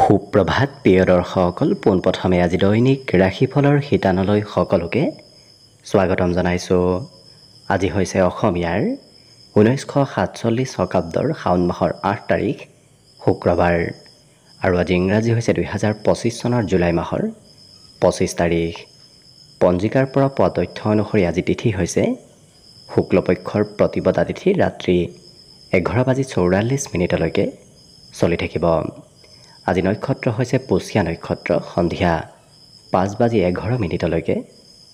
সুপ্ৰভাত প্ৰিয় দৰ্শকসকল, পোনপ্ৰথমে আজি দৈনিক ৰাশিফলৰ শিতানলৈ সকলোকে স্বাগতম জনাইছোঁ। আজি হৈছে অসমীয়াৰ 1947 শকাব্দৰ শাওণ মাহৰ 8 তাৰিখ শুক্ৰবাৰ আৰু আজি ইংৰাজী হৈছে 2025 চনৰ জুলাই মাহৰ 25 তাৰিখ। পঞ্জিকাৰ পৰা পোৱা তথ্য অনুসৰি আজি তিথি হৈছে শুক্লপক্ষৰ প্ৰতিপদা তিথি, ৰাত্ৰি 11:44 চলি থাকিব। আজি নক্ষত্ৰ হৈছে পুষ্যা নক্ষত্ৰ, সন্ধিয়া 5:11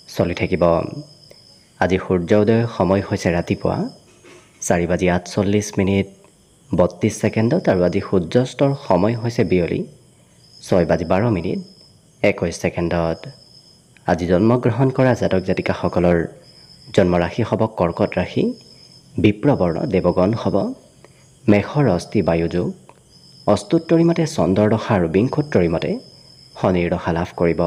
চলি থাকিব। আজি সূৰ্য উদয়ৰ সময় হৈছে ৰাতিপুৱা 4:48 আৰু আজি সূৰ্যাস্তৰ সময় হৈছে বিয়লি 6:12 আজি জন্মগ্ৰহণ কৰা জাতক জাতিকাসকলৰ জন্মৰাশি হ'ব কৰ্কট ৰাশি, বিপ্ৰবৰ্ণ দেৱগণ হ'ব, মেষৰ অস্থি বায়ুযোগ, অস্তুত্তৰী মতে চন্দ্ৰৰ দশা আৰু বিংশোত্তৰী মতে শনিৰ দশা লাভ কৰিব।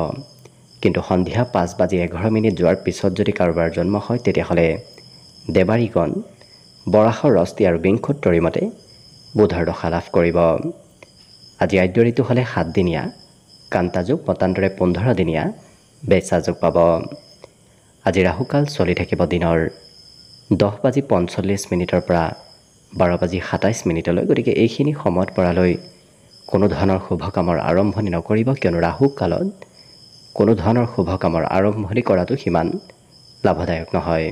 কিন্তু সন্ধিয়া 5:11 যোৱাৰ পিছত যদি কাৰোবাৰ জন্ম হয় তেতিয়াহ'লে দেৱাৰীগণ বৰাহৰ অস্থি আৰু বিংশোত্তৰী মতে বুধৰ দশা লাভ কৰিব। আজি আদ্য ঋতু হ'লে 7 দিনীয়া, কান্তাযোগ মতান্তৰে 15 দিনীয়া বেচাযোগ পাব। আজি ৰাহুকাল চলি থাকিব দিনৰ 10:45 পৰা 12:27 গতিকে এইখিনি সময়ত পৰালৈ কোনো ধৰণৰ শুভ কামৰ আৰম্ভণি নকৰিব, কিয়নো ৰাহু কালত কোনো ধৰণৰ শুভ কামৰ আৰম্ভণি কৰাটো সিমান লাভদায়ক নহয়।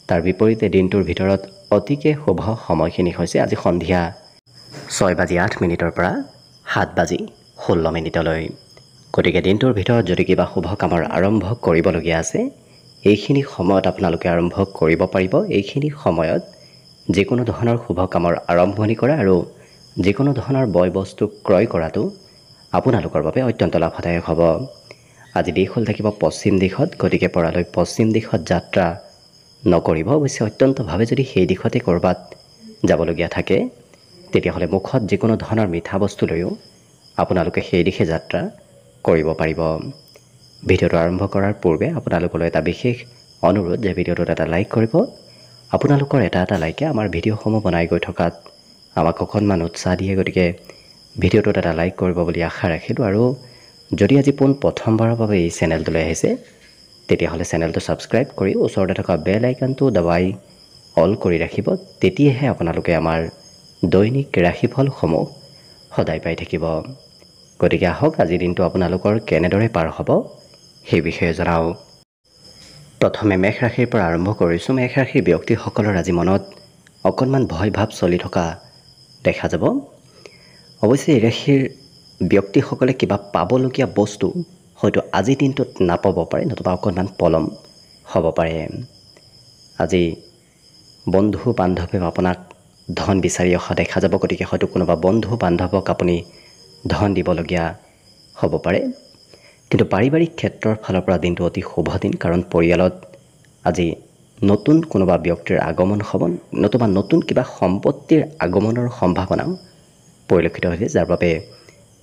তাৰ বিপৰীতে দিনটোৰ ভিতৰত অতিকে শুভ সময়খিনি হৈছে আজি সন্ধিয়া 6:08 পৰা 7:16। গতিকে দিনটোৰ ভিতৰত যদি কিবা শুভ কামৰ আৰম্ভ কৰিবলগীয়া আছে এইখিনি সময়ত আপোনালোকে আৰম্ভ কৰিব পাৰিব। এইখিনি সময়ত যিকোনো ধৰণৰ শুভ কামৰ আৰম্ভণি কৰা আৰু যিকোনো ধৰণৰ বয় বস্তু ক্ৰয় কৰাটো আপোনালোকৰ বাবে অত্যন্ত লাভদায়ক হ'ব। আজি দিশ হ'ল থাকিব পশ্চিম দিশত, গতিকে পৰালৈ পশ্চিম দিশত যাত্ৰা নকৰিব। অৱশ্যে অত্যন্তভাৱে যদি সেই দিশতে ক'ৰবাত যাবলগীয়া থাকে তেতিয়াহ'লে মুখত যিকোনো ধৰণৰ মিঠা বস্তু লৈও আপোনালোকে সেই দিশে যাত্ৰা কৰিব পাৰিব। ভিডিঅ'টো আৰম্ভ কৰাৰ পূৰ্বে আপোনালোকলৈ এটা বিশেষ অনুৰোধ যে ভিডিঅ'টোত এটা লাইক কৰিব। আপোনালোকৰ এটা লাইকে আমাৰ ভিডিঅ'সমূহ বনাই গৈ থকাত আমাক অকণমান উৎসাহ দিয়ে, গতিকে ভিডিঅ'টোত এটা লাইক কৰিব বুলি আশা ৰাখিলোঁ। আৰু যদি আজি প্ৰথমবাৰৰ বাবে এই চেনেলটোলৈ আহিছে তেতিয়াহ'লে চেনেলটো ছাবস্ক্ৰাইব কৰি ওচৰতে থকা বেল আইকনটো দবাই অল কৰি ৰাখিব, তেতিয়াহে আপোনালোকে আমাৰ দৈনিক ৰাশিফলসমূহ সদায় পাই থাকিব। গতিকে আহক আজিৰ দিনটো আপোনালোকৰ কেনেদৰে পাৰ হ'ব সেই বিষয়ে জনাওঁ। প্ৰথমে মেষ ৰাশিৰ পৰা আৰম্ভ কৰিছোঁ। মেষ ৰাশিৰ ব্যক্তিসকলৰ আজি মনত অকণমান ভয় ভাৱ চলি থকা দেখা যাব। অৱশ্যে এই ৰাশিৰ ব্যক্তিসকলে কিবা পাবলগীয়া বস্তু হয়তো আজিৰ দিনটোত নাপাব পাৰে, নতুবা অকণমান পলম হ'ব পাৰে। আজি বন্ধু বান্ধৱে আপোনাক ধন বিচাৰি অহা দেখা যাব, গতিকে হয়তো কোনোবা বন্ধু বান্ধৱক আপুনি ধন দিবলগীয়া হ'ব পাৰে। কিন্তু পাৰিবাৰিক ক্ষেত্ৰৰ ফালৰ পৰা দিনটো অতি শুভ দিন, কাৰণ পৰিয়ালত আজি নতুন কোনোবা ব্যক্তিৰ আগমন হ'ব, নতুবা নতুন কিবা সম্পত্তিৰ আগমনৰ সম্ভাৱনাও পৰিলক্ষিত হৈছে, যাৰ বাবে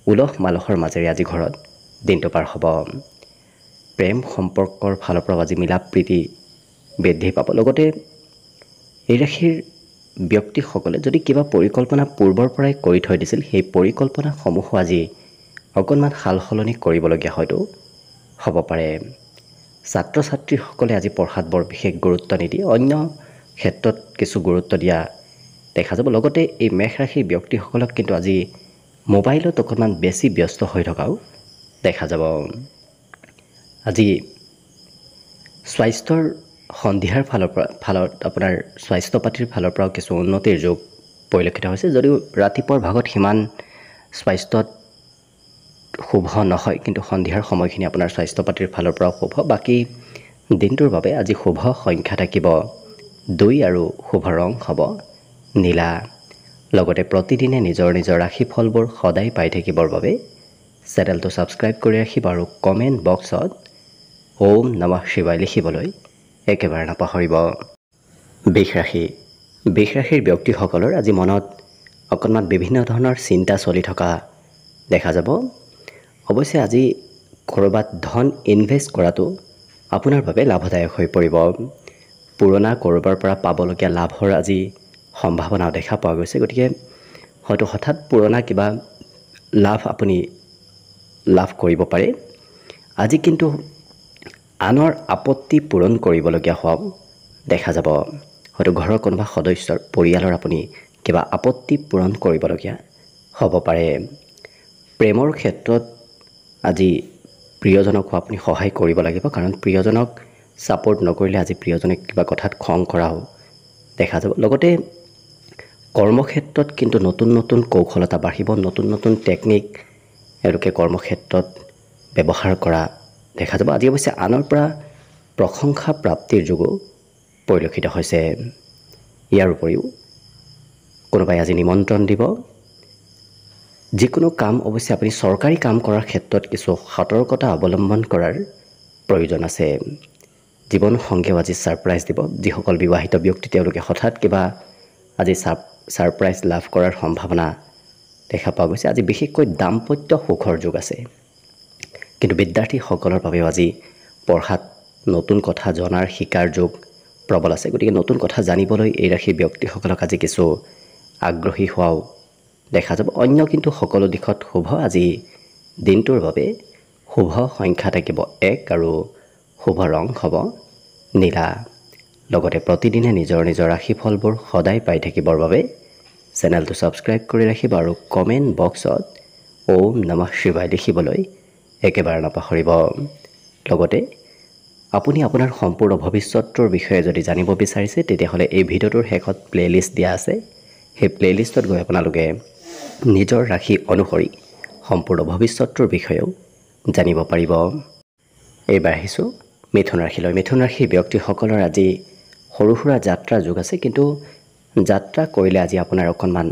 উলহ মালহৰ মাজেৰে আজি ঘৰত দিনটো পাৰ হ'ব। প্ৰেম সম্পৰ্কৰ ফালৰ পৰা আজি মিলা প্ৰীতি বৃদ্ধি পাব। লগতে এই ৰাশিৰ ব্যক্তিসকলে যদি কিবা পৰিকল্পনা পূৰ্বৰ পৰাই কৰি থৈ দিছিল সেই পৰিকল্পনাসমূহো আজি অকণমান সাল সলনি কৰিবলগীয়া হয়তো হ'ব পাৰে। ছাত্ৰ ছাত্ৰীসকলে আজি পঢ়াত বৰ বিশেষ গুৰুত্ব নিদিয়ে, অন্য ক্ষেত্ৰত কিছু গুৰুত্ব দিয়া দেখা যাব। লগতে এই মেষ ৰাশিৰ ব্যক্তিসকলক কিন্তু আজি মোবাইলত অকণমান বেছি ব্যস্ত হৈ থকাও দেখা যাব। আজি স্বাস্থ্যৰ সন্ধিয়াৰ ফালত আপোনাৰ স্বাস্থ্য পাতিৰ ফালৰ পৰাও কিছু উন্নতিৰ যোগ পৰিলক্ষিত হৈছে, যদিও ৰাতিপুৱাৰ ভাগত সিমান স্বাস্থ্যত শুভ নহয়, কিন্তু সন্ধিয়াৰ সময়খিনি আপোনাৰ স্বাস্থ্য পাতিৰ ফালৰ পৰাও শুভ। বাকী দিনটোৰ বাবে আজি শুভ সংখ্যা থাকিব 2 আৰু শুভ ৰং হ'ব নীলা। লগতে প্ৰতিদিনে নিজৰ নিজৰ ৰাশিফলবোৰ সদায় পাই থাকিবৰ বাবে চেনেলটো ছাবস্ক্ৰাইব কৰি ৰাখিব আৰু কমেণ্ট বক্সত ওম নমঃ শিৱায় লিখিবলৈ একেবাৰে নাপাহৰিব। বৃষ ৰাশিৰ ব্যক্তিসকলৰ আজি মনত অকণমান বিভিন্ন ধৰণৰ চিন্তা চলি থকা দেখা যাব। অৱশ্যে আজি ক'ৰবাত ধন ইনভেষ্ট কৰাটো আপোনাৰ বাবে লাভদায়ক হৈ পৰিব। পুৰণা ক'ৰবাৰ পৰা পাবলগীয়া লাভৰ আজি সম্ভাৱনাও দেখা পোৱা গৈছে, গতিকে হয়তো হঠাৎ পুৰণা কিবা লাভ আপুনি লাভ কৰিব পাৰে। আজি কিন্তু আনৰ আপত্তি পূৰণ কৰিবলগীয়া হোৱাও দেখা যাব। হয়তো ঘৰৰ কোনোবা সদস্যৰ পৰিয়ালৰ আপুনি কিবা আপত্তি পূৰণ কৰিবলগীয়া হ'ব পাৰে। প্ৰেমৰ ক্ষেত্ৰত আজি প্ৰিয়জনক আপুনি সহায় কৰিব লাগিব, কাৰণ প্ৰিয়জনক ছাপোৰ্ট নকৰিলে আজি প্ৰিয়জনে কিবা কথাত খং কৰাও দেখা যাব। লগতে কৰ্মক্ষেত্ৰত কিন্তু নতুন নতুন কৌশলতা বাঢ়িব, নতুন নতুন টেকনিক এওঁলোকে কৰ্মক্ষেত্ৰত ব্যৱহাৰ কৰা দেখা যাব। আজি অৱশ্যে আনৰ পৰা প্ৰশংসা প্ৰাপ্তিৰ যোগো পৰিলক্ষিত হৈছে। ইয়াৰ উপৰিও কোনোবাই আজি নিমন্ত্ৰণ দিব। যিকোনো কাম অৱশ্যে আপুনি চৰকাৰী কাম কৰাৰ ক্ষেত্ৰত কিছু সতৰ্কতা অৱলম্বন কৰাৰ প্ৰয়োজন আছে। জীৱন সংগীয়েও আজি ছাৰপ্ৰাইজ দিব। যিসকল বিবাহিত ব্যক্তি তেওঁলোকে হঠাৎ কিবা আজি ছাৰপ্ৰাইজ লাভ কৰাৰ সম্ভাৱনা দেখা পোৱা গৈছে। আজি বিশেষকৈ দাম্পত্য সুখৰ যোগ আছে। কিন্তু বিদ্যাৰ্থীসকলৰ বাবেও আজি পঢ়াত নতুন কথা জনাৰ শিকাৰ যোগ প্ৰবল আছে। গতিকে নতুন কথা জানিবলৈ এই ৰাশিৰ ব্যক্তিসকলক আজি কিছু আগ্ৰহী হোৱাও দেখা যাব। অন্য কিন্তু সকলো দিশত শুভ। আজি দিনটোৰ বাবে শুভ সংখ্যা থাকিব 1 আৰু শুভ ৰং হ'ব নীলা। লগতে প্ৰতিদিনে নিজৰ নিজৰ ৰাশিফলবোৰ সদায় পাই থাকিবৰ বাবে চেনেলটো ছাবস্ক্ৰাইব কৰি ৰাখিব আৰু কমেণ্ট বক্সত ওম নমঃ শিৱায় লিখিবলৈ একেবাৰে নাপাহৰিব। লগতে আপুনি আপোনাৰ সম্পূৰ্ণ ভৱিষ্যতৰ বিষয়ে যদি জানিব বিচাৰিছে তেতিয়াহ'লে এই ভিডিঅ'টোৰ শেষত প্লে'লিষ্ট দিয়া আছে। সেই প্লে'লিষ্টত গৈ আপোনালোকে নিজৰ ৰাশি অনুসৰি সম্পূৰ্ণ ভৱিষ্যতৰ বিষয়েও জানিব পাৰিব। এইবাৰ আহিছোঁ মিথুন ৰাশিলৈ। মিথুন ৰাশিৰ ব্যক্তিসকলৰ আজি সৰু সুৰা যাত্ৰা যোগ আছে, কিন্তু যাত্ৰা কৰিলে আজি আপোনাৰ অকণমান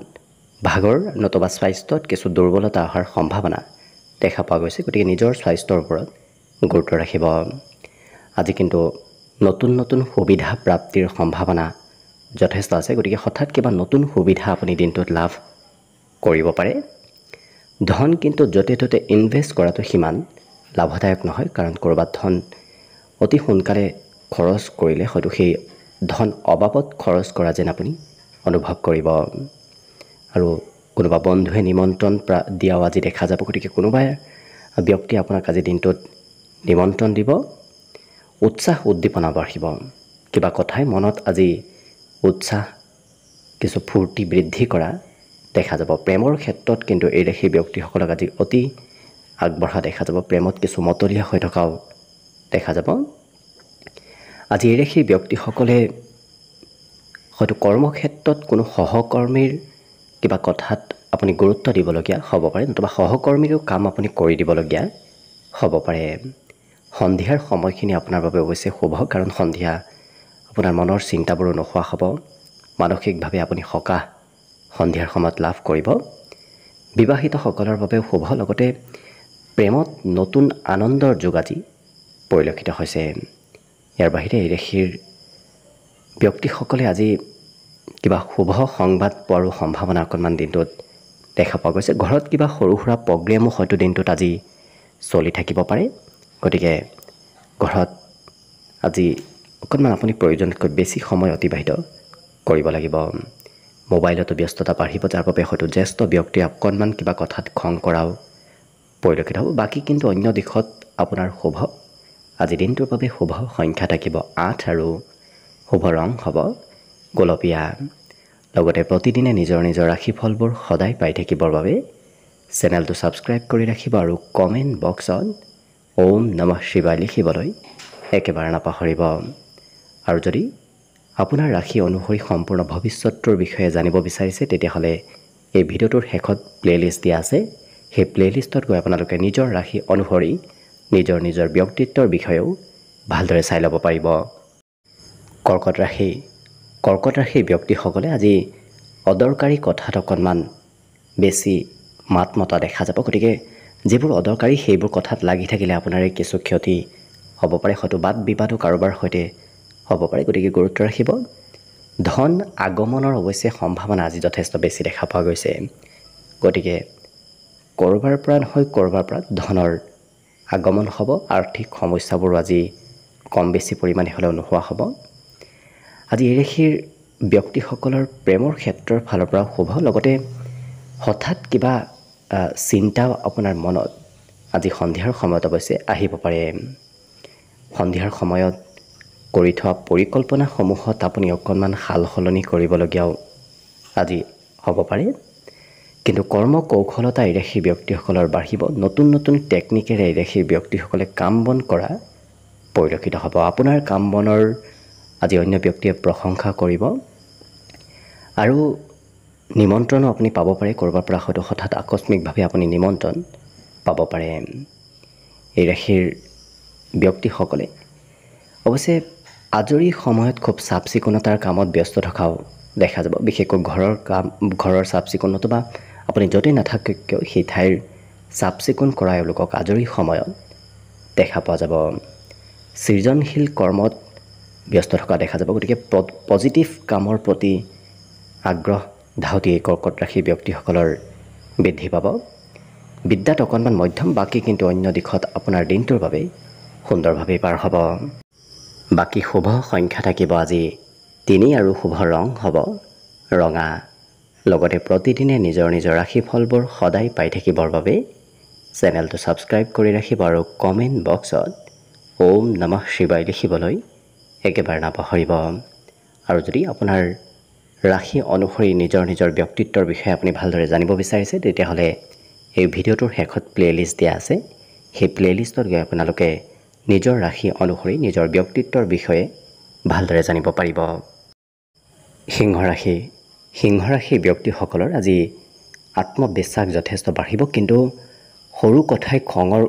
ভাগৰ নতুবা স্বাস্থ্যত কিছু দুৰ্বলতা অহাৰ সম্ভাৱনা দেখা পোৱা গৈছে। গতিকে নিজৰ স্বাস্থ্যৰ ওপৰত গুৰুত্ব ৰাখিব। আজি কিন্তু নতুন নতুন সুবিধা প্ৰাপ্তিৰ সম্ভাৱনা যথেষ্ট আছে। গতিকে হঠাৎ কিবা নতুন সুবিধা আপুনি দিনটোত লাভ কৰিব পাৰে। ধন কিন্তু য'তে ত'তে ইনভেষ্ট কৰাটো সিমান লাভদায়ক নহয়, কাৰণ ক'ৰবাত ধন অতি সোনকালে খৰচ কৰিলে হয়তো সেই ধন অবাবত খৰচ কৰা যেন আপুনি অনুভৱ কৰিব। আৰু কোনোবা বন্ধুৱে নিমন্ত্ৰণ দিয়াও আজি দেখা যাব। গতিকে কোনোবা ব্যক্তি আপোনাক আজি দিনটোত নিমন্ত্ৰণ দিব। উৎসাহ উদ্দীপনা বাঢ়িব। কিবা কথাই মনত আজি উৎসাহ কিছু ফূৰ্তি বৃদ্ধি কৰা দেখা যাব। প্ৰেমৰ ক্ষেত্ৰত কিন্তু এই ৰাশিৰ ব্যক্তিসকলক আজি অতি আগবঢ়া দেখা যাব। প্ৰেমত কিছু মতলীয়া হৈ থকাও দেখা যাব। আজি এই ৰাশিৰ ব্যক্তিসকলে হয়তো কৰ্মক্ষেত্ৰত কোনো সহকৰ্মীৰ কিবা কথাত আপুনি গুৰুত্ব দিবলগীয়া হ'ব পাৰে, নতুবা সহকৰ্মীৰো কাম আপুনি কৰি দিবলগীয়া হ'ব পাৰে। সন্ধিয়াৰ সময়খিনি আপোনাৰ বাবে অৱশ্যে শুভ, কাৰণ সন্ধিয়া আপোনাৰ মনৰ চিন্তাবোৰো নোহোৱা হ'ব। মানসিকভাৱে আপুনি সকাহ সন্ধিয়াৰ সময়ত লাভ কৰিব। বিবাহিতসকলৰ বাবেও শুভ। লগতে প্ৰেমত নতুন আনন্দৰ যোগ আজি পৰিলক্ষিত হৈছে। ইয়াৰ বাহিৰে এই ৰাশিৰ ব্যক্তিসকলে আজি কিবা শুভ সংবাদ পোৱাৰো সম্ভাৱনা অকণমান দিনটোত দেখা পোৱা গৈছে। ঘৰত কিবা সৰু সুৰা প্ৰগ্ৰেমো হয়তো দিনটোত আজি চলি থাকিব পাৰে। গতিকে ঘৰত আজি অকণমান আপুনি প্ৰয়োজনতকৈ বেছি সময় অতিবাহিত কৰিব লাগিব। মোবাইলতো ব্যস্ততা বাঢ়িব, যাৰ বাবে হয়তো জ্যেষ্ঠ ব্যক্তিয়ে অকণমান কিবা কথাত খং কৰাও পৰিলক্ষিত হ'ব। বাকী কিন্তু অন্য দিশত আপোনাৰ শুভ। আজি দিনটোৰ বাবে শুভ সংখ্যা থাকিব 8 আৰু শুভ ৰং হ'ব গোলপীয়া। লগতে প্ৰতিদিনে নিজৰ নিজৰ ৰাশিফলবোৰ সদায় পাই থাকিবৰ বাবে চেনেলটো ছাবস্ক্ৰাইব কৰি ৰাখিব আৰু কমেণ্ট বক্সত ওম নমঃ শিৱায় লিখিবলৈ একেবাৰে নাপাহৰিব। আৰু যদি আপোনাৰ ৰাশি অনুসৰি সম্পূৰ্ণ ভৱিষ্যতৰ বিষয়ে জানিব বিচাৰিছে তেতিয়াহ'লে এই ভিডিঅ'টোৰ শেষত প্লে'লিষ্ট দিয়া আছে। সেই প্লে'লিষ্টত গৈ আপোনালোকে নিজৰ ৰাশি অনুসৰি নিজৰ নিজৰ ব্যক্তিত্বৰ বিষয়েও ভালদৰে চাই ল'ব পাৰিব। কৰ্কট ৰাশি। কৰ্কট ৰাশিৰ ব্যক্তিসকলে আজি অদৰকাৰী কথাত অকণমান বেছি মাত মতা দেখা যাব। গতিকে যিবোৰ অদৰকাৰী সেইবোৰ কথাত লাগি থাকিলে আপোনাৰে কিছু ক্ষতি হ'ব পাৰে, হয়তো বাদ বিবাদো কাৰোবাৰ সৈতে হ'ব পাৰে। গতিকে গুৰুত্ব ৰাখিব। ধন আগমনৰ অৱশ্যে সম্ভাৱনা আজি যথেষ্ট বেছি দেখা পোৱা গৈছে। গতিকে ক'ৰবাৰ পৰা নহয় ক'ৰবাৰ পৰা ধনৰ আগমন হ'ব। আৰ্থিক সমস্যাবোৰ আজি কম বেছি পৰিমাণে হ'লেও নোহোৱা হ'ব। আজি এই ৰাশিৰ ব্যক্তিসকলৰ প্ৰেমৰ ক্ষেত্ৰৰ ফালৰ পৰা শুভ। লগতে হঠাৎ কিবা চিন্তাও আপোনাৰ মনত আজি সন্ধিয়াৰ সময়ত অৱশ্যে আহিব পাৰে। সন্ধিয়াৰ সময়ত কৰি থোৱা পৰিকল্পনাসমূহত আপুনি অকণমান সাল সলনি কৰিবলগীয়াও আজি হ'ব পাৰে। কিন্তু কৰ্ম কৌশলতা এইৰাশি ব্যক্তিসকলৰ বাঢ়িব। নতুন নতুন টেকনিকেৰে এইৰাশি ব্যক্তিসকলে কাম বন কৰা পৰিলক্ষিত হ'ব। আপোনাৰ কাম বনৰ আজি অন্য ব্যক্তিয়ে প্ৰশংসা কৰিব আৰু নিমন্ত্ৰণো আপুনি পাব পাৰে। ক'ৰবাৰ পৰা হয়তো হঠাৎ আকস্মিকভাৱে আপুনি নিমন্ত্ৰণ পাব পাৰে। এই ৰাশিৰ ব্যক্তিসকলে অৱশ্যে আজৰি সময়ত খুব চাফ চিকুণতাৰ কামত ব্যস্ত থকাও দেখা যাব। বিশেষকৈ ঘৰৰ চাফ চিকুণ নতুবা আপুনি য'তেই নাথাকক কিয় সেই ঠাইৰ চাফ চিকুণ কৰা এওঁলোকক আজৰি সময়ত দেখা পোৱা যাব। সৃজনশীল কৰ্মত ব্যস্ত থকা দেখা যাব। গতিকে পজিটিভ কামৰ প্ৰতি আগ্ৰহ ধাউতি এই কৰ্কট ৰাশি ব্যক্তিসকলৰ বৃদ্ধি পাব। বিদ্যাত অকণমান মধ্যম, বাকী কিন্তু অন্য দিশত আপোনাৰ দিনটোৰ বাবে সুন্দৰভাৱেই পাৰ হ'ব। বাকী শুভ সংখ্যা থাকিব আজি 3 আৰু শুভ ৰং হ'ব ৰঙা। লগতে প্ৰতিদিনে নিজৰ নিজৰ ৰাশিফলবোৰ সদায় পাই থাকিবৰ বাবে চেনেলটো ছাবস্ক্ৰাইব কৰি ৰাখিব আৰু কমেণ্ট বক্সত ওম নমঃ শিৱায় লিখিবলৈ একেবাৰে নাপাহৰিব। আৰু যদি আপোনাৰ ৰাশি অনুসৰি নিজৰ নিজৰ ব্যক্তিত্বৰ বিষয়ে আপুনি ভালদৰে জানিব বিচাৰিছে তেতিয়াহ'লে এই ভিডিঅ'টোৰ শেষত প্লে'লিষ্ট দিয়া আছে। সেই প্লে'লিষ্টত গৈ আপোনালোকে নিজৰ ৰাশি অনুসৰি নিজৰ ব্যক্তিত্বৰ বিষয়ে ভালদৰে জানিব পাৰিব। সিংহ ৰাশি ব্যক্তিসকলৰ আজি আত্মবিশ্বাস যথেষ্ট বাঢ়িব, কিন্তু সৰু কথাই খঙৰ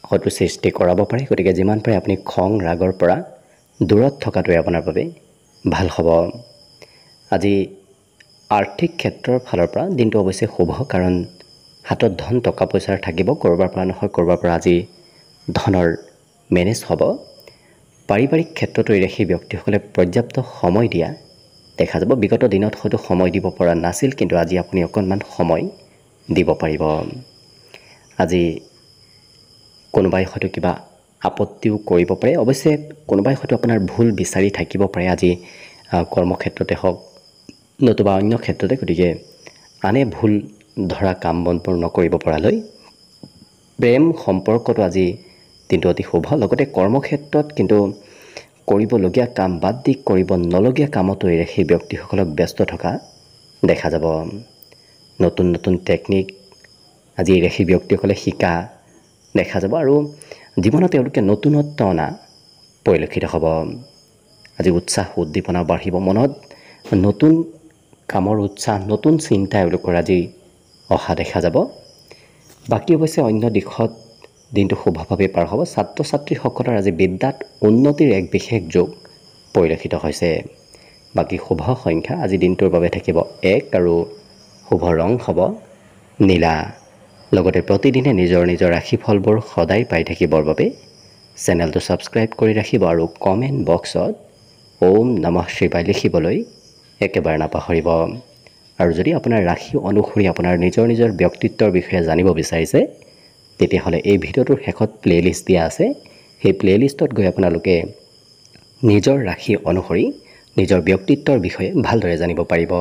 হয়তো সৃষ্টি কৰাব পাৰে। গতিকে যিমান পাৰে আপুনি খং ৰাগৰ পৰা দূৰত থকাটোৱে আপোনাৰ বাবে ভাল হ'ব। আজি আৰ্থিক ক্ষেত্ৰৰ ফালৰ পৰা দিনটো অৱশ্যে শুভ, কাৰণ হাতত ধন টকা পইচাৰ থাকিব। ক'ৰবাৰ পৰা নহয় ক'ৰবাৰ পৰা আজি ধনৰ মেনেজ হ'ব। পাৰিবাৰিক ক্ষেত্ৰতো এই ৰাশি ব্যক্তিসকলে পৰ্যাপ্ত সময় দিয়া দেখা যাব। বিগত দিনত হয়তো সময় দিব পৰা নাছিল, কিন্তু আজি আপুনি অকণমান সময় দিব পাৰিব। আজি কোনোবাই হয়তো কিবা আপত্তিও কৰিব পাৰে। অৱশ্যে কোনোবাই হয়তো আপোনাৰ ভুল বিচাৰি থাকিব পাৰে আজি কৰ্মক্ষেত্ৰতে হওক নতুবা অন্য ক্ষেত্ৰতে। গতিকে আনে ভুল ধৰা কাম বনবোৰ নকৰিব পৰালৈ প্ৰেম সম্পৰ্কটো আজি দিনটো অতি শুভ। লগতে কৰ্মক্ষেত্ৰত কিন্তু কৰিবলগীয়া কাম বাদ দি কৰিব নলগীয়া কামতো এই ৰাশি ব্যক্তিসকলক ব্যস্ত থকা দেখা যাব। নতুন নতুন টেকনিক আজি এই ৰাশি ব্যক্তিসকলে শিকা দেখা যাব আৰু জীৱনত তেওঁলোকে নতুনত্ব অনা পৰিলক্ষিত হ'ব। আজি উৎসাহ উদ্দীপনা বাঢ়িব, মনত নতুন কামৰ উৎসাহ নতুন চিন্তা এওঁলোকৰ আজি অহা দেখা যাব। বাকী অৱশ্যে অন্য দিশত দিনটো শুভভাৱে পাৰ হ'ব। ছাত্ৰ ছাত্ৰীসকলৰ আজি বিদ্যাত উন্নতিৰ এক বিশেষ যোগ পৰিলক্ষিত হৈছে। বাকী শুভ সংখ্যা আজি দিনটোৰ বাবে থাকিব 1 আৰু শুভ ৰং হ'ব নীলা। লগতে প্ৰতিদিনে নিজৰ নিজৰ ৰাশিফলবোৰ সদায় পাই থাকিবৰ বাবে চেনেলটো ছাবস্ক্ৰাইব কৰি ৰাখিব আৰু কমেণ্ট বক্সত ওম নমঃ শিৱায় লিখিবলৈ একেবাৰে নাপাহৰিব। আৰু যদি আপোনাৰ ৰাশি অনুসৰি আপোনাৰ নিজৰ নিজৰ ব্যক্তিত্বৰ বিষয়ে জানিব বিচাৰিছে তেতিয়াহ'লে এই ভিডিঅ'টোৰ শেষত প্লে'লিষ্ট দিয়া আছে। সেই প্লে'লিষ্টত গৈ আপোনালোকে নিজৰ ৰাশি অনুসৰি নিজৰ ব্যক্তিত্বৰ বিষয়ে ভালদৰে জানিব পাৰিব।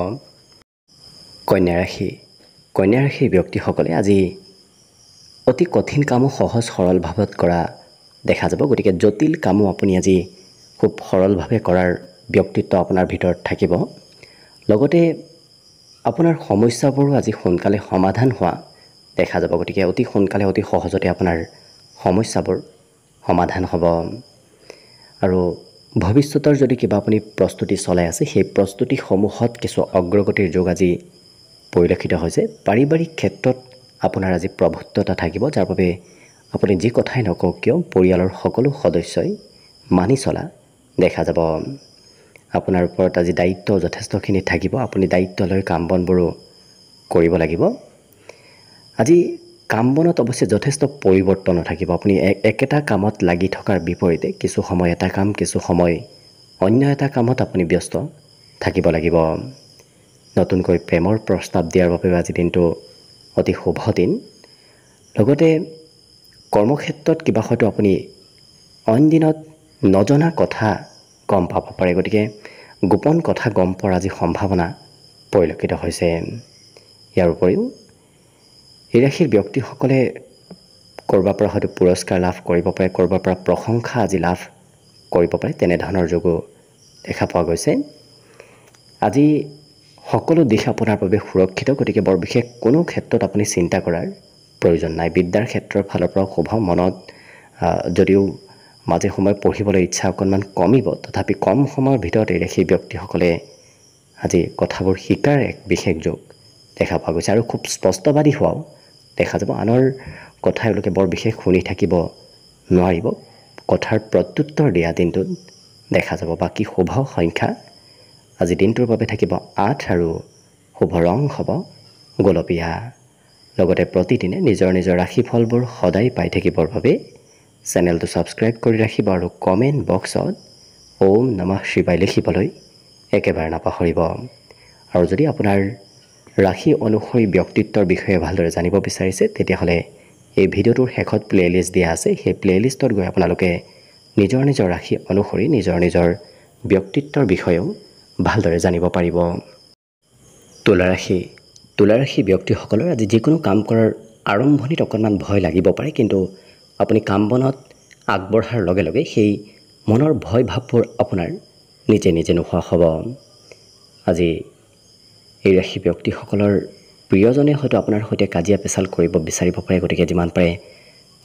কন্যা ৰাশিৰ ব্যক্তিসকলে আজি অতি কঠিন কামো সহজ সৰলভাৱত কৰা দেখা যাব। গতিকে জটিল কামো আপুনি আজি খুব সৰলভাৱে কৰাৰ ব্যক্তিত্ব আপোনাৰ ভিতৰত থাকিব। লগতে আপোনাৰ সমস্যাবোৰো আজি সোনকালে সমাধান হোৱা দেখা যাব। গতিকে অতি সোনকালে অতি সহজতে আপোনাৰ সমস্যাবোৰ সমাধান হ'ব। আৰু ভৱিষ্যতৰ যদি কিবা আপুনি প্ৰস্তুতি চলাই আছে সেই প্ৰস্তুতিসমূহত কিছু অগ্ৰগতিৰ যোগ আজি পৰিলক্ষিত হৈছে। পাৰিবাৰিক ক্ষেত্ৰত আপোনাৰ আজি প্ৰভুত্বতা থাকিব, যাৰ বাবে আপুনি যি কথাই নকওক কিয় পৰিয়ালৰ সকলো সদস্যই মানি চলা দেখা যাব। আপোনাৰ ওপৰত আজি দায়িত্ব যথেষ্টখিনি থাকিব। আপুনি দায়িত্ব লৈ কাম বনবোৰো কৰিব লাগিব। আজি কাম বনত অৱশ্যে যথেষ্ট পৰিৱৰ্তনো থাকিব। আপুনি একেটা কামত লাগি থকাৰ বিপৰীতে কিছু সময় এটা কাম কিছু সময় অন্য এটা কামত আপুনি ব্যস্ত থাকিব লাগিব। নতুনকৈ প্ৰেমৰ প্ৰস্তাৱ দিয়াৰ বাবে আজি দিনটো অতি শুভ দিন। লগতে কৰ্মক্ষেত্ৰত কিবা হয়তো আপুনি অইন দিনত নজনা কথা গম পাব পাৰে। গতিকে গোপন কথা গম পোৱাৰ আজি সম্ভাৱনা পৰিলক্ষিত হৈছে। ইয়াৰ উপৰিও এই ৰাশিৰ ব্যক্তিসকলে ক'ৰবাৰ পৰা হয়তো পুৰস্কাৰ লাভ কৰিব পাৰে, ক'ৰবাৰ পৰা প্ৰশংসা আজি লাভ কৰিব পাৰে, তেনেধৰণৰ যোগো দেখা পোৱা গৈছে। আজি সকলো দিশ আপোনাৰ বাবে সুৰক্ষিত, গতিকে বৰ বিশেষ কোনো ক্ষেত্ৰত আপুনি চিন্তা কৰাৰ প্ৰয়োজন নাই। বিদ্যাৰ ক্ষেত্ৰৰ ফালৰ পৰা শুভ, মনত যদিও মাজে সময়ে পঢ়িবলৈ ইচ্ছা অকণমান কমিব, তথাপি কম সময়ৰ ভিতৰত এই ৰাশিৰ ব্যক্তিসকলে আজি কথাবোৰ শিকাৰ এক বিশেষ যোগ দেখা পোৱা গৈছে আৰু খুব স্পষ্টবাদী হোৱাও দেখা যাব। আনৰ কথা এওঁলোকে বৰ বিশেষ শুনি থাকিব নোৱাৰিব, কথাৰ প্ৰত্যুত্তৰ দিয়া দিনটোত দেখা যাব। বাকী শুভ সংখ্যা আজি দিনটোৰ বাবে থাকিব 8 আৰু শুভ ৰং হ'ব গোলপীয়া। লগতে প্ৰতিদিনে নিজৰ নিজৰ ৰাশিফলবোৰ সদায় পাই থাকিবৰ বাবে চেনেলটো ছাবস্ক্ৰাইব কৰি ৰাখিব আৰু কমেণ্ট বক্সত ওম নমঃ শিৱায় লিখিবলৈ একেবাৰে নাপাহৰিব। আৰু যদি আপোনাৰ ৰাশি অনুসৰি ব্যক্তিত্বৰ বিষয়ে ভালদৰে জানিব বিচাৰিছে, তেতিয়াহ'লে এই ভিডিঅ'টোৰ শেষত প্লে'লিষ্ট দিয়া আছে। সেই প্লে'লিষ্টত গৈ আপোনালোকে নিজৰ নিজৰ ৰাশি অনুসৰি নিজৰ নিজৰ ব্যক্তিত্বৰ বিষয়েও ভালদৰে জানিব পাৰিব। তুলা ৰাশি ব্যক্তিসকলৰ আজি যিকোনো কাম কৰাৰ আৰম্ভণিত অকণমান ভয় লাগিব পাৰে, কিন্তু আপুনি কাম বনত আগবঢ়াৰ লগে লগে সেই মনৰ ভয় ভাৱবোৰ আপোনাৰ নিজে নিজে নোহোৱা হ'ব। আজি এই ৰাশি ব্যক্তিসকলৰ প্ৰিয়জনে হয়তো আপোনাৰ সৈতে কাজিয়া পেচাল কৰিব বিচাৰিব পাৰে, গতিকে যিমান পাৰে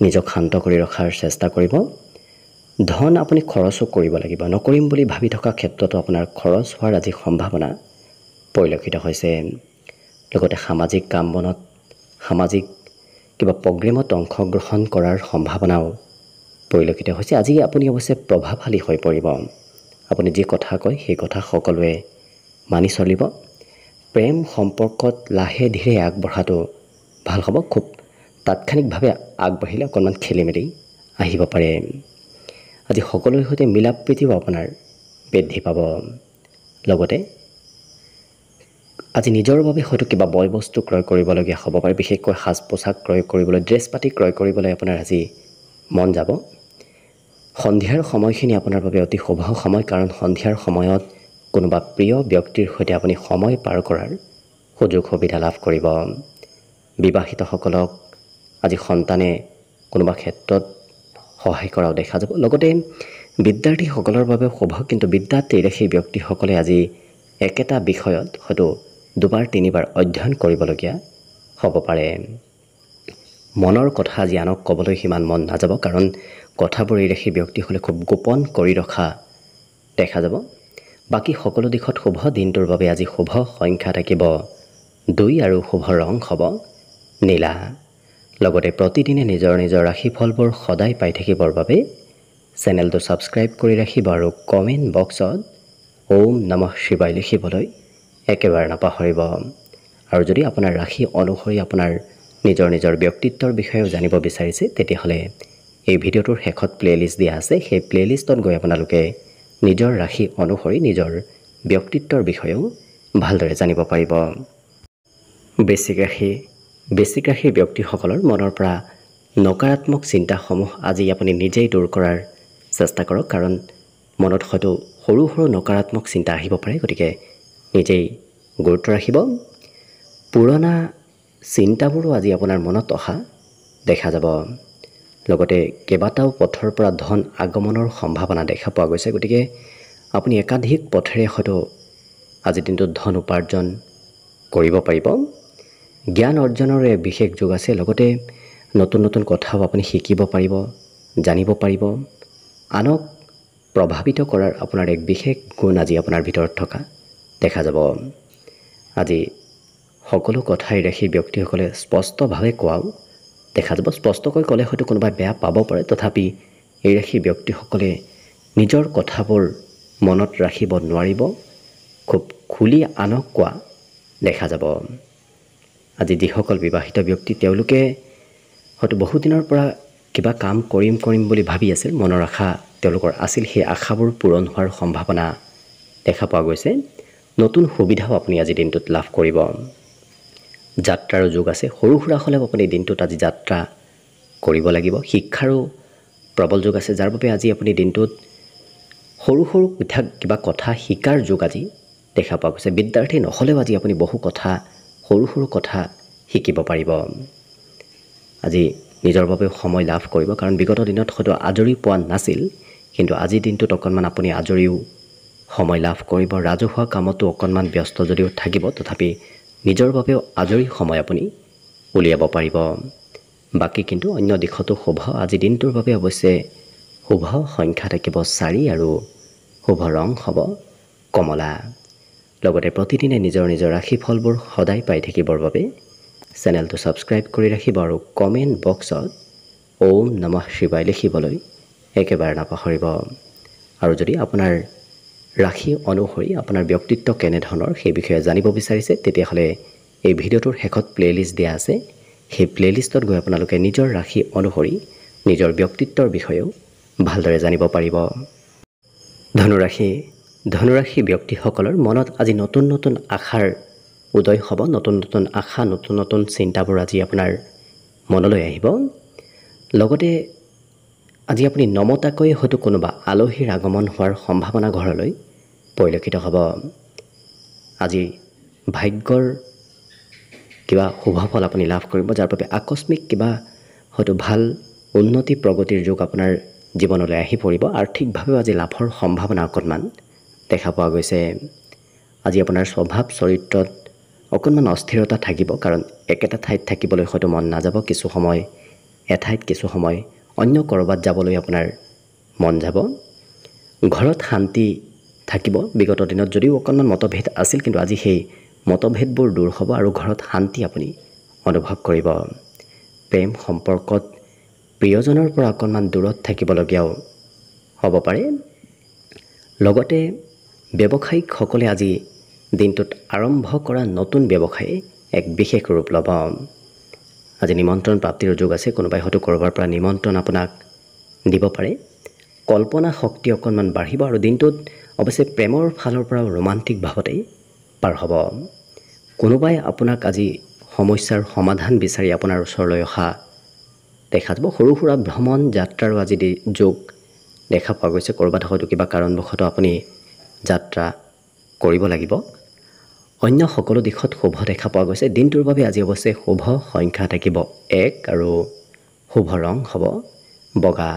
নিজক শান্ত কৰি ৰখাৰ চেষ্টা কৰিব। ধন আপুনি খৰচো কৰিব লাগিব, নকৰিম বুলি ভাবি থকা ক্ষেত্ৰতো আপোনাৰ খৰচ হোৱাৰ আজি সম্ভাৱনা পৰিলক্ষিত হৈছে। লগতে সামাজিক কাম বনত, সামাজিক কিবা প্ৰগ্ৰেমত অংশগ্ৰহণ কৰাৰ সম্ভাৱনাও পৰিলক্ষিত হৈছে। আজি আপুনি অৱশ্যে প্ৰভাৱশালী হৈ পৰিব। আপুনি যি কথা কয় সেই কথা সকলোৱে মানি চলিব। প্ৰেম সম্পৰ্কত লাহে ধীৰে আগবঢ়াটো ভাল হ'ব। খুব তাৎক্ষণিকভাৱে আগবাঢ়িলে অকণমান খেলি মেলি আহিব পাৰে। আজি সকলোৰে সৈতে মিলা প্ৰীতিও আপোনাৰ বৃদ্ধি পাব। লগতে আজি নিজৰ বাবে হয়তো কিবা বয় বস্তু ক্ৰয় কৰিবলগীয়া হ'ব পাৰে, বিশেষকৈ সাজ পোছাক ক্ৰয় কৰিবলৈ, ড্ৰেছ পাতি ক্ৰয় কৰিবলৈ আপোনাৰ আজি মন যাব। সন্ধিয়াৰ সময়খিনি আপোনাৰ বাবে অতি শুভ সময়, কাৰণ সন্ধিয়াৰ সময়ত কোনোবা প্ৰিয় ব্যক্তিৰ সৈতে আপুনি সময় পাৰ কৰাৰ সুযোগ সুবিধা লাভ কৰিব। বিবাহিতসকলক আজি সন্তানে কোনোবা ক্ষেত্ৰত সহায় কৰাও দেখা যাব। লগতে বিদ্যাৰ্থীসকলৰ বাবে শুভ, কিন্তু বিদ্যাত এই ৰাশি ব্যক্তিসকলে আজি একেটা বিষয়ত হয়তো দুবাৰ তিনিবাৰ অধ্যয়ন কৰিবলগীয়া হ'ব পাৰে। মনৰ কথা আজি আনক ক'বলৈ সিমান মন নাযাব, কাৰণ কথাবোৰ এই ৰাশি ব্যক্তিসকলে খুব গোপন কৰি ৰখা দেখা যাব। বাকী সকলো দিশত শুভ। দিনটোৰ বাবে আজি শুভ সংখ্যা থাকিব 2 আৰু শুভ ৰং হ'ব নীলা। লগতে প্ৰতিদিনে নিজৰ নিজৰ ৰাশিফলবোৰ সদায় পাই থাকিবৰ বাবে চেনেলটো ছাবস্ক্ৰাইব কৰি ৰাখিব আৰু কমেণ্ট বক্সত ওম নমঃ শিৱায় লিখিবলৈ একেবাৰে নাপাহৰিব। আৰু যদি আপোনাৰ ৰাশি অনুসৰি আপোনাৰ নিজৰ নিজৰ ব্যক্তিত্বৰ বিষয়েও জানিব বিচাৰিছে, তেতিয়াহ'লে এই ভিডিঅ'টোৰ শেষত প্লে'লিষ্ট দিয়া আছে। সেই প্লে'লিষ্টত গৈ আপোনালোকে নিজৰ ৰাশি অনুসৰি নিজৰ ব্যক্তিত্বৰ বিষয়েও ভালদৰে জানিব পাৰিব। বৃশ্চিক ৰাশিৰ ব্যক্তিসকলৰ মনৰ পৰা নকাৰাত্মক চিন্তাসমূহ আজি আপুনি নিজেই দূৰ কৰাৰ চেষ্টা কৰক, কাৰণ মনত হয়তো সৰু সৰু নকাৰাত্মক চিন্তা আহিব পাৰে, গতিকে নিজেই গুৰুত্ব ৰাখিব। পুৰণা চিন্তাবোৰো আজি আপোনাৰ মনত অহা দেখা যাব। লগতে কেইবাটাও পথৰ পৰা ধন আগমনৰ সম্ভাৱনা দেখা পোৱা গৈছে, গতিকে আপুনি একাধিক পথেৰে হয়তো আজিৰ দিনটোত ধন উপাৰ্জন কৰিব পাৰিব। জ্ঞান অৰ্জনৰ এক বিশেষ যোগ আছে। লগতে নতুন নতুন কথাও আপুনি শিকিব পাৰিব, জানিব পাৰিব। আনক প্ৰভাৱিত কৰাৰ আপোনাৰ এক বিশেষ গুণ আজি আপোনাৰ ভিতৰত থকা দেখা যাব। আজি সকলো কথাই ৰাশি ব্যক্তিসকলে স্পষ্টভাৱে কোৱাও দেখা যাব। স্পষ্টকৈ ক'লে হয়তো কোনোবাই বেয়া পাব পাৰে, তথাপি এই ৰাশি ব্যক্তিসকলে নিজৰ কথাবোৰ মনত ৰাখিব নোৱাৰিব, খুব খুলি আনক কোৱা দেখা যাব। আজি যিসকল বিবাহিত ব্যক্তি, তেওঁলোকে হয়তো বহুদিনৰ পৰা কিবা কাম কৰিম বুলি ভাবি আছিল, মনৰ আশা তেওঁলোকৰ আছিল, সেই আশাবোৰ পূৰণ হোৱাৰ সম্ভাৱনা দেখা পোৱা গৈছে। নতুন সুবিধাও আপুনি আজি দিনটোত লাভ কৰিব। যাত্ৰাৰো যোগ আছে। সৰু সুৰা হ'লেও আপুনি দিনটোত আজি যাত্ৰা কৰিব লাগিব। শিক্ষাৰো প্ৰবল যোগ আছে, যাৰ বাবে আজি আপুনি দিনটোত সৰু সৰু কিবা কথা শিকাৰ যোগ আজি দেখা পোৱা গৈছে। বিদ্যাৰ্থী নহ'লেও আজি আপুনি বহু কথা, সৰু সৰু কথা শিকিব পাৰিব। আজি নিজৰ বাবে সময় লাভ কৰিব, কাৰণ বিগত দিনত হয়তো আজৰি পোৱা নাছিল, কিন্তু আজিৰ দিনটোত অকণমান আপুনি আজৰিও সময় লাভ কৰিব। ৰাজহুৱা কামতো অকণমান ব্যস্ত যদিও থাকিব, তথাপি নিজৰ বাবেও আজৰি সময় আপুনি উলিয়াব পাৰিব। বাকী কিন্তু অন্য দিশতো শুভ। আজিৰ দিনটোৰ বাবে অৱশ্যে শুভ সংখ্যা থাকিব 4 আৰু শুভ ৰং হ'ব কমলা। লগতে প্ৰতিদিনে নিজৰ নিজৰ ৰাশিফলবোৰ সদায় পাই থাকিবৰ বাবে চেনেলটো ছাবস্ক্ৰাইব কৰি ৰাখিব আৰু কমেণ্ট বক্সত ওম নমঃ শিৱায় লিখিবলৈ একেবাৰে নাপাহৰিব। আৰু যদি আপোনাৰ ৰাশি অনুসৰি আপোনাৰ ব্যক্তিত্ব কেনেধৰণৰ সেই বিষয়ে জানিব বিচাৰিছে, তেতিয়াহ'লে এই ভিডিঅ'টোৰ শেষত প্লে'লিষ্ট দিয়া আছে। সেই প্লে'লিষ্টত গৈ আপোনালোকে নিজৰ ৰাশি অনুসৰি নিজৰ ব্যক্তিত্বৰ বিষয়েও ভালদৰে জানিব পাৰিব। ধনুৰাশি ব্যক্তিসকলৰ মনত আজি নতুন নতুন আশাৰ উদয় হ'ব। নতুন নতুন আশা, নতুন নতুন চিন্তাবোৰ আজি আপোনাৰ মনলৈ আহিব। লগতে আজি আপুনি নমতাকৈ হয়তো কোনোবা আলহীৰ আগমন হোৱাৰ সম্ভাৱনা ঘৰলৈ পৰিলক্ষিত হ'ব। আজি ভাগ্যৰ কিবা শুভ ফল আপুনি লাভ কৰিব, যাৰ বাবে আকস্মিক কিবা হয়তো ভাল উন্নতি প্ৰগতিৰ যুগ আপোনাৰ জীৱনলৈ আহি পৰিব। আৰ্থিকভাৱেও আজি লাভৰ সম্ভাৱনা অকণমান দেখা পোৱা গৈছে। আজি আপোনাৰ স্বভাৱ চৰিত্ৰত অকণমান অস্থিৰতা থাকিব, কাৰণ একেটা ঠাইত থাকিবলৈ হয়তো মন নাযাব। কিছু সময় এঠাইত, কিছু সময় অন্য ক'ৰবাত যাবলৈ আপোনাৰ মন যাব। ঘৰত শান্তি থাকিব। বিগত দিনত যদিও অকণমান মতভেদ আছিল, কিন্তু আজি সেই মতভেদবোৰ দূৰ হ'ব আৰু ঘৰত শান্তি আপুনি অনুভৱ কৰিব। প্ৰেম সম্পৰ্কত প্ৰিয়জনৰ পৰা অকণমান দূৰত থাকিবলগীয়াও হ'ব পাৰে। লগতে ব্যৱসায়িকসকলে আজি দিনটোত আৰম্ভ কৰা নতুন ব্যৱসায় এক বিশেষ ৰূপ ল'ব। আজি নিমন্ত্ৰণ প্ৰাপ্তিৰ যোগ আছে। কোনোবাই হয়তো ক'ৰবাৰ পৰা নিমন্ত্ৰণ আপোনাক দিব পাৰে। কল্পনা শক্তি অকণমান বাঢ়িব আৰু দিনটোত অৱশ্যে প্ৰেমৰ ফালৰ পৰাও ৰোমান্টিক ভাৱতেই পাৰ হ'ব। কোনোবাই আপোনাক আজি সমস্যাৰ সমাধান বিচাৰি আপোনাৰ ওচৰলৈ অহা দেখা যাব। সৰু সুৰা ভ্ৰমণ যাত্ৰাৰো আজি যোগ দেখা পোৱা গৈছে। ক'ৰবাত হয়তো কিবা কাৰণবশতঃ আপুনি যাত্ৰা কৰিব লাগিব। অন্য সকলো দিশত শুভ দেখা পোৱা গৈছে। দিনটোৰ বাবে আজি অৱশ্যে শুভ সংখ্যা থাকিব 1 আৰু শুভ ৰং হ'ব বগা।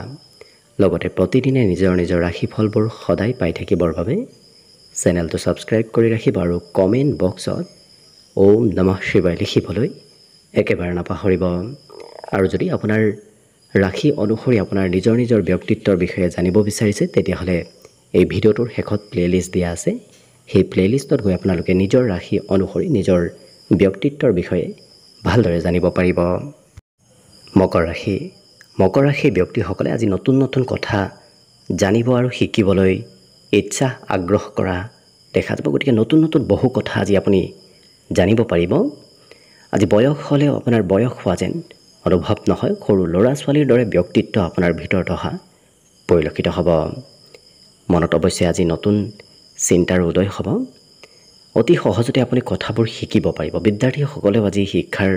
লগতে প্ৰতিদিনে নিজৰ নিজৰ ৰাশিফলবোৰ সদায় পাই থাকিবৰ বাবে চেনেলটো ছাবস্ক্ৰাইব কৰি ৰাখিব আৰু কমেণ্ট বক্সত ওম নমঃ শিৱায় লিখিবলৈ একেবাৰে নাপাহৰিব। আৰু যদি আপোনাৰ ৰাশি অনুসৰি আপোনাৰ নিজৰ নিজৰ ব্যক্তিত্বৰ বিষয়ে জানিব বিচাৰিছে, তেতিয়াহ'লে এই ভিডিঅ'টোৰ শেষত প্লে'লিষ্ট দিয়া আছে। সেই প্লে'লিষ্টত গৈ আপোনালোকে নিজৰ ৰাশি অনুসৰি নিজৰ ব্যক্তিত্বৰ বিষয়ে ভালদৰে জানিব পাৰিব। মকৰ ৰাশি ব্যক্তিসকলে আজি নতুন নতুন কথা জানিব আৰু শিকিবলৈ ইচ্ছা আগ্ৰহ কৰা দেখা যাব। গতিকে নতুন নতুন বহু কথা আজি আপুনি জানিব পাৰিব। আজি বয়স হ'লেও আপোনাৰ বয়স হোৱা যেন অনুভৱ নহয়। সৰু ল'ৰা ছোৱালীৰ দৰে ব্যক্তিত্ব আপোনাৰ ভিতৰত অহা পৰিলক্ষিত হ'ব। মনত অৱশ্যে আজি নতুন চিন্তাৰ উদয় হ'ব। অতি সহজতে আপুনি কথাবোৰ শিকিব পাৰিব। বিদ্যাৰ্থীসকলেও আজি শিক্ষাৰ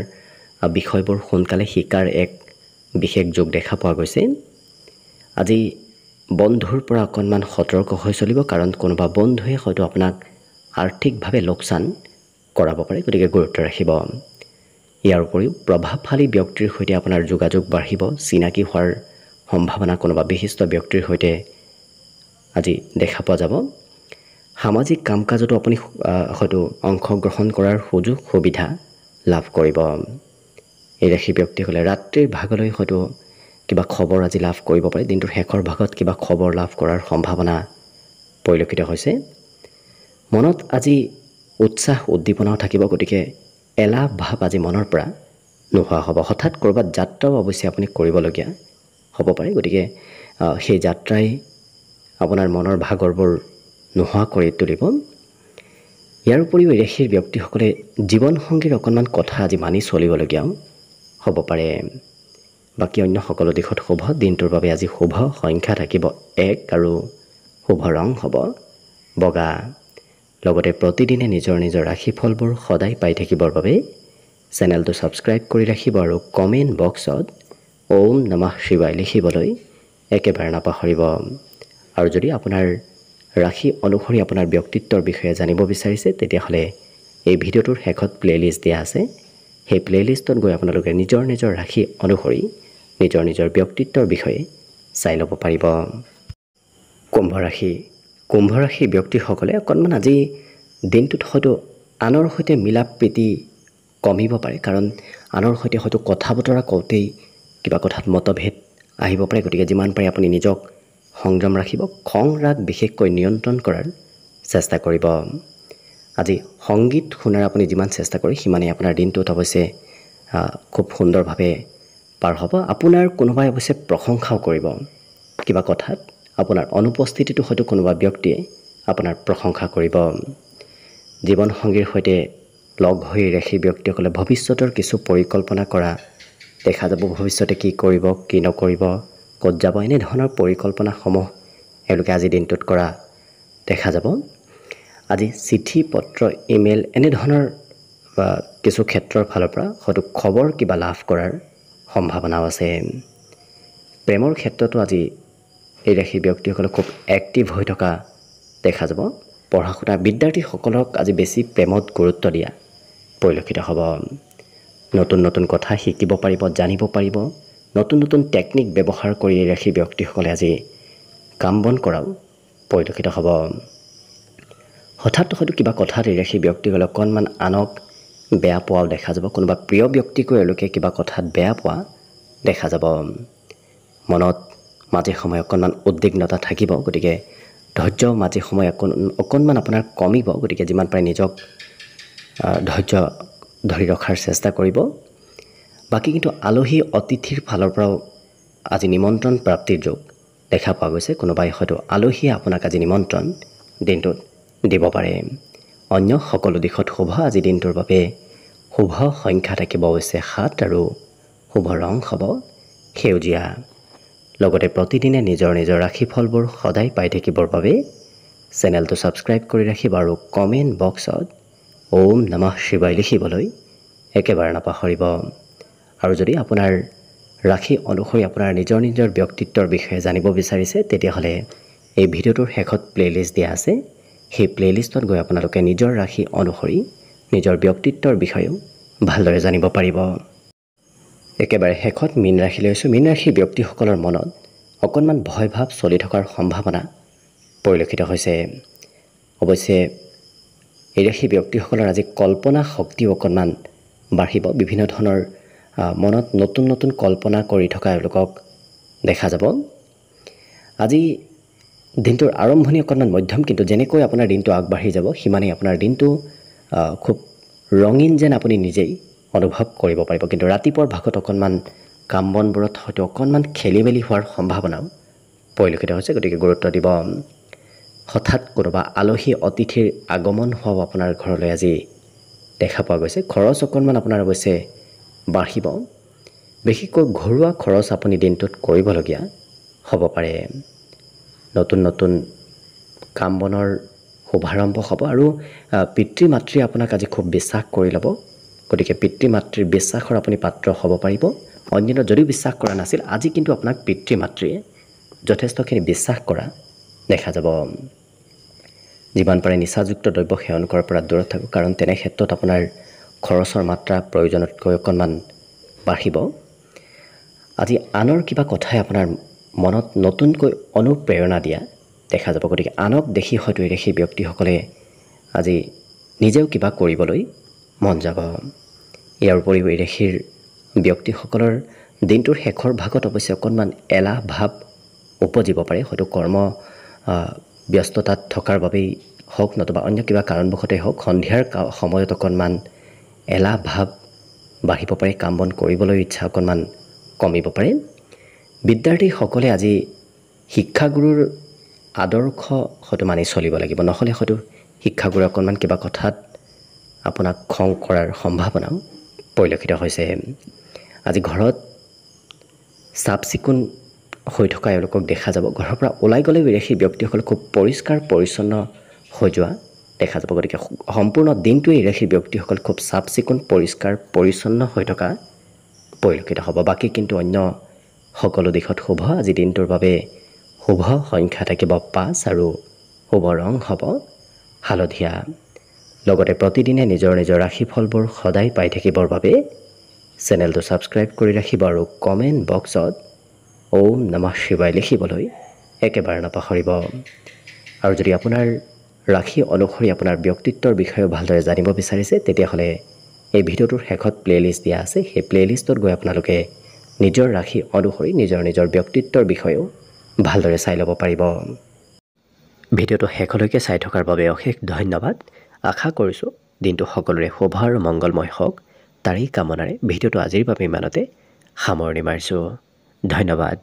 বিষয়বোৰ সোনকালে শিকাৰ এক বিশেষ যোগ দেখা পোৱা গৈছে। আজি বন্ধুৰ পৰা অকণমান সতৰ্ক হৈ চলিব, কাৰণ কোনোবা বন্ধুৱে হয়তো আপোনাক আৰ্থিকভাৱে লোকচান কৰাব পাৰে। গতিকে গুৰুত্ব ৰাখিব। ইয়াৰ উপৰিও প্ৰভাৱশালী ব্যক্তিৰ সৈতে আপোনাৰ যোগাযোগ বাঢ়িব। চিনাকি হোৱাৰ সম্ভাৱনা কোনোবা বিশিষ্ট ব্যক্তিৰ সৈতে আজি দেখা পোৱা যাব। সামাজিক কাম কাজতো আপুনি হয়তো অংশগ্ৰহণ কৰাৰ সুযোগ সুবিধা লাভ কৰিব। এই ৰাশি ব্যক্তিসকলে ৰাত্ৰিৰ ভাগলৈ হয়তো কিবা খবৰ আজি লাভ কৰিব পাৰে। দিনটোৰ শেষৰ ভাগত কিবা খবৰ লাভ কৰাৰ সম্ভাৱনা পৰিলক্ষিত হৈছে। মনত আজি উৎসাহ উদ্দীপনাও থাকিব। গতিকে এলাহ ভাৱ আজি মনৰ পৰা নোহোৱা হ'ব। হঠাৎ ক'ৰবাত যাত্ৰাও অৱশ্যে আপুনি কৰিবলগীয়া হ'ব পাৰে। গতিকে সেই যাত্ৰাই আপোনাৰ মনৰ ভাগৰবোৰ নোহোৱা কৰি তুলিব। ইয়াৰ উপৰিও এই ৰাশিৰ ব্যক্তিসকলে জীৱনসংগীৰ অকণমান কথা আজি মানি চলিবলগীয়াও হ'ব পাৰে। বাকী অন্য সকলো দিশত শুভ। দিনটোৰ বাবে আজি শুভ সংখ্যা থাকিব 1 আৰু শুভ ৰং হ'ব বগা। লগতে প্ৰতিদিনে নিজৰ নিজৰ ৰাশিফলবোৰ সদায় পাই থাকিবৰ বাবে চেনেলটো ছাবস্ক্ৰাইব কৰি ৰাখিব আৰু কমেণ্ট বক্সত ওম নমঃ শিৱায় লিখিবলৈ একেবাৰে নাপাহৰিব। আৰু যদি আপোনাৰ ৰাশি অনুসৰি আপোনাৰ ব্যক্তিত্বৰ বিষয়ে জানিব বিচাৰিছে, তেতিয়াহ'লে এই ভিডিঅ'টোৰ শেষত প্লে'লিষ্ট দিয়া আছে। সেই প্লেলিষ্টত গৈ আপোনালোকে নিজৰ নিজৰ ৰাশি অনুসৰি নিজৰ নিজৰ ব্যক্তিত্বৰ বিষয়ে চাই ল'ব পাৰিব। কুম্ভ ৰাশি ব্যক্তিসকলে অকণমান আজি দিনটোত হয়তো আনৰ সৈতে মিলা প্ৰীতি কমিব পাৰে, কাৰণ আনৰ সৈতে হয়তো কথা বতৰা কওঁতেই কিবা কথাত মতভেদ আহিব পাৰে। গতিকে যিমান পাৰে আপুনি নিজক সংযম ৰাখিব, খং ৰাগ বিশেষকৈ নিয়ন্ত্ৰণ কৰাৰ চেষ্টা কৰিব। আজি সংগীত শুনাৰ আপুনি যিমান চেষ্টা কৰে সিমানেই আপোনাৰ দিনটোত অৱশ্যে খুব সুন্দৰভাৱে পাৰ হ'ব। আপোনাৰ কোনোবাই অৱশ্যে প্ৰশংসাও কৰিব কিবা কথাত, আপোনাৰ অনুপস্থিতিটো হয়তো কোনোবা ব্যক্তিয়ে আপোনাৰ প্ৰশংসা কৰিব। জীৱনসংগীৰ সৈতে লগ হৈ ৰাশি ব্যক্তিসকলে ভৱিষ্যতৰ কিছু পৰিকল্পনা কৰা দেখা যাব। ভৱিষ্যতে কি কৰিব, কি নকৰিব, ক'ত যাব, এনেধৰণৰ পৰিকল্পনাসমূহ এওঁলোকে আজিৰ দিনটোত কৰা দেখা যাব। আজি চিঠি পত্ৰ ইমেইল এনেধৰণৰ কিছু ক্ষেত্ৰৰ ফালৰ পৰা হয়তো খবৰ কিবা লাভ কৰাৰ সম্ভাৱনাও আছে। প্ৰেমৰ ক্ষেত্ৰতো আজি এই ৰাশি ব্যক্তিসকলে খুব এক্টিভ হৈ থকা দেখা যাব। পঢ়া শুনা বিদ্যাৰ্থীসকলক আজি বেছি প্ৰেমত গুৰুত্ব দিয়া পৰিলক্ষিত হ'ব। নতুন নতুন কথা শিকিব পাৰিব, জানিব পাৰিব। নতুন নতুন টেকনিক ব্যৱহাৰ কৰি এই ৰাশি ব্যক্তিসকলে আজি কাম বন কৰাও পৰিলক্ষিত হ'ব। হঠাৎ হয়তো কিবা কথাত এই ৰাশি ব্যক্তিসকলে অকণমান আনক বেয়া পোৱাও দেখা যাব। কোনোবা প্ৰিয় ব্যক্তিকো এওঁলোকে কিবা কথাত বেয়া পোৱা দেখা যাব। মনত মাজে সময়ে অকণমান উদ্বিগ্নতা থাকিব, গতিকে ধৈৰ্য মাজে সময়ে অকণমান আপোনাৰ কমিব। গতিকে যিমান পাৰে নিজক ধৈৰ্য ধৰি ৰখাৰ চেষ্টা কৰিব। বাকী কিন্তু আলহী অতিথিৰ ফালৰ পৰাও আজি নিমন্ত্ৰণ প্ৰাপ্তিৰ যোগ দেখা পোৱা গৈছে। কোনোবাই হয়তো আলহীয়ে আপোনাক আজি নিমন্ত্ৰণ দিনটোত দিব পাৰে। অন্য সকলো দিশত শুভ আজি দিনটোৰ বাবে। শুভ সংখ্যা থাকিব অৱশ্যে 7 আৰু শুভ ৰং হ'ব সেউজীয়া। লগতে প্ৰতিদিনে নিজৰ নিজৰ ৰাশিফলবোৰ সদায় পাই থাকিবৰ বাবে চেনেলটো ছাবস্ক্ৰাইব কৰি ৰাখিব আৰু কমেণ্ট বক্সত ওম নমঃ শিৱায় লিখিবলৈ একেবাৰে নাপাহৰিব। আৰু যদি আপোনাৰ ৰাশি অনুসৰি আপোনাৰ নিজৰ নিজৰ ব্যক্তিত্বৰ বিষয়ে জানিব বিচাৰিছে, তেতিয়াহ'লে এই ভিডিঅ'টোৰ শেষত প্লেলিষ্ট দিয়া আছে। সেই প্লেলিষ্টত গৈ আপোনালোকে নিজৰ ৰাশি অনুসৰি নিজৰ ব্যক্তিত্বৰ বিষয়েও ভালদৰে জানিব পাৰিব। একেবাৰে শেষত মীন ৰাশি লৈছোঁ। মীন ৰাশি ব্যক্তিসকলৰ মনত অকণমান ভয় ভাৱ চলি থকাৰ সম্ভাৱনা পৰিলক্ষিত হৈছে। অৱশ্যে এই ৰাশি ব্যক্তিসকলৰ আজি কল্পনা শক্তিও অকণমান বাঢ়িব। বিভিন্ন ধৰণৰ মনত নতুন নতুন কল্পনা কৰি থকা এওঁলোকক দেখা যাব। আজি দিনটোৰ আৰম্ভণি অকণমান মধ্যম, কিন্তু যেনেকৈ আপোনাৰ দিনটো আগবাঢ়ি যাব সিমানেই আপোনাৰ দিনটো খুব ৰঙীন যেন আপুনি নিজেই অনুভৱ কৰিব পাৰিব। কিন্তু ৰাতিপুৱাৰ ভাগত অকণমান কাম বনবোৰত হয়তো অকণমান খেলি মেলি হোৱাৰ সম্ভাৱনাও পৰিলক্ষিত হৈছে, গতিকে গুৰুত্ব দিব। হঠাৎ কোনোবা আলহী অতিথিৰ আগমন হোৱাও আপোনাৰ ঘৰলৈ আজি দেখা পোৱা গৈছে। খৰচ অকণমান আপোনাৰ অৱশ্যে বাঢ়িব। বিশেষকৈ ঘৰুৱা খৰচ আপুনি দিনটোত কৰিবলগীয়া হ'ব পাৰে। নতুন নতুন কাম বনৰ শুভাৰম্ভ হ'ব আৰু পিতৃ মাতৃয়ে আপোনাক আজি খুব বিশ্বাস কৰি ল'ব। গতিকে পিতৃ মাতৃৰ বিশ্বাসৰ আপুনি পাত্ৰ হ'ব পাৰিব। অন্যান্য যদিও বিশ্বাস কৰা নাছিল, আজি কিন্তু আপোনাক পিতৃ মাতৃয়ে যথেষ্টখিনি বিশ্বাস কৰা দেখা যাব। যিমান পাৰে নিচাযুক্ত দ্ৰব্য সেৱন কৰাৰ পৰা দূৰত থাকক, কাৰণ তেনে ক্ষেত্ৰত আপোনাৰ খৰচৰ মাত্ৰা প্ৰয়োজনতকৈ অকণমান বাঢ়িব। আজি আনৰ কিবা কথাই আপোনাৰ মনত নতুনকৈ অনুপ্ৰেৰণা দিয়া দেখা যাব। গতিকে আনক দেখি হয়তো সেই ব্যক্তিসকলে আজি নিজেও কিবা কৰিবলৈ মন যাব। ইয়াৰ উপৰিও এই ৰাশিৰ ব্যক্তিসকলৰ দিনটোৰ শেষৰ ভাগত অৱশ্যে অকণমান এলাহ ভাৱ উপজিব পাৰে। হয়তো কৰ্ম ব্যস্ততাত থকাৰ বাবেই হওক, নতুবা অন্য কিবা কাৰণবশতেই হওক, সন্ধিয়াৰ সময়ত অকণমান এলাহ ভাৱ বাঢ়িব পাৰে। কাম বন কৰিবলৈ ইচ্ছা অকণমান কমিব পাৰে। বিদ্যাৰ্থীসকলে আজি শিক্ষাগুৰুৰ আদৰ্শ হয়তো মানি চলিব লাগিব, নহ'লে হয়তো শিক্ষাগুৰুৱে অকণমান কিবা কথাত আপোনাক খং কৰাৰ সম্ভাৱনাও পৰিলক্ষিত হৈছে। আজি ঘৰত চাফ চিকুণ হৈ থকা এওঁলোকক দেখা যাব। ঘৰৰ পৰা ওলাই গ'লে সেই ব্যক্তিসকল খুব পৰিষ্কাৰ পৰিচ্ছন্ন হৈ যোৱা দেখা যাব। গতিকে সম্পূৰ্ণ দিনটোৱে সেই ব্যক্তিসকল খুব চাফ চিকুণ পৰিষ্কাৰ পৰিচ্ছন্ন হৈ থকা পৰিলক্ষিত হ'ব। বাকী কিন্তু অন্য সকলো দিশত শুভ আজি দিনটোৰ বাবে। শুভ সংখ্যা থাকিব 5 আৰু শুভ ৰং হ'ব হালধীয়া। লগতে প্ৰতিদিনে নিজৰ নিজৰ ৰাশিফলবোৰ সদায় পাই থাকিবৰ বাবে চেনেলটো ছাবস্ক্ৰাইব কৰি ৰাখিব আৰু কমেণ্ট বক্সত ওম নমঃ শিৱায় লিখিবলৈ একেবাৰে নাপাহৰিব। আৰু যদি আপোনাৰ ৰাশি অনুসৰি আপোনাৰ ব্যক্তিত্বৰ বিষয়েও ভালদৰে জানিব বিচাৰিছে তেতিয়াহ'লে এই ভিডিঅ'টোৰ শেষত প্লে'লিষ্ট দিয়া আছে। সেই প্লে'লিষ্টত গৈ আপোনালোকে নিজৰ ৰাশি অনুসৰি নিজৰ নিজৰ ব্যক্তিত্বৰ বিষয়েও ভালদৰে চাই ল'ব পাৰিব। ভিডিঅ'টো শেষলৈকে চাই থকাৰ বাবে অশেষ ধন্যবাদ। আশা কৰিছোঁ দিনটো সকলোৰে শুভ আৰু মংগলময় হওক, তাৰেই কামনাৰে ভিডিঅ'টো আজিৰ বাবে ইমানতে সামৰণি মাৰিছোঁ। ধন্যবাদ।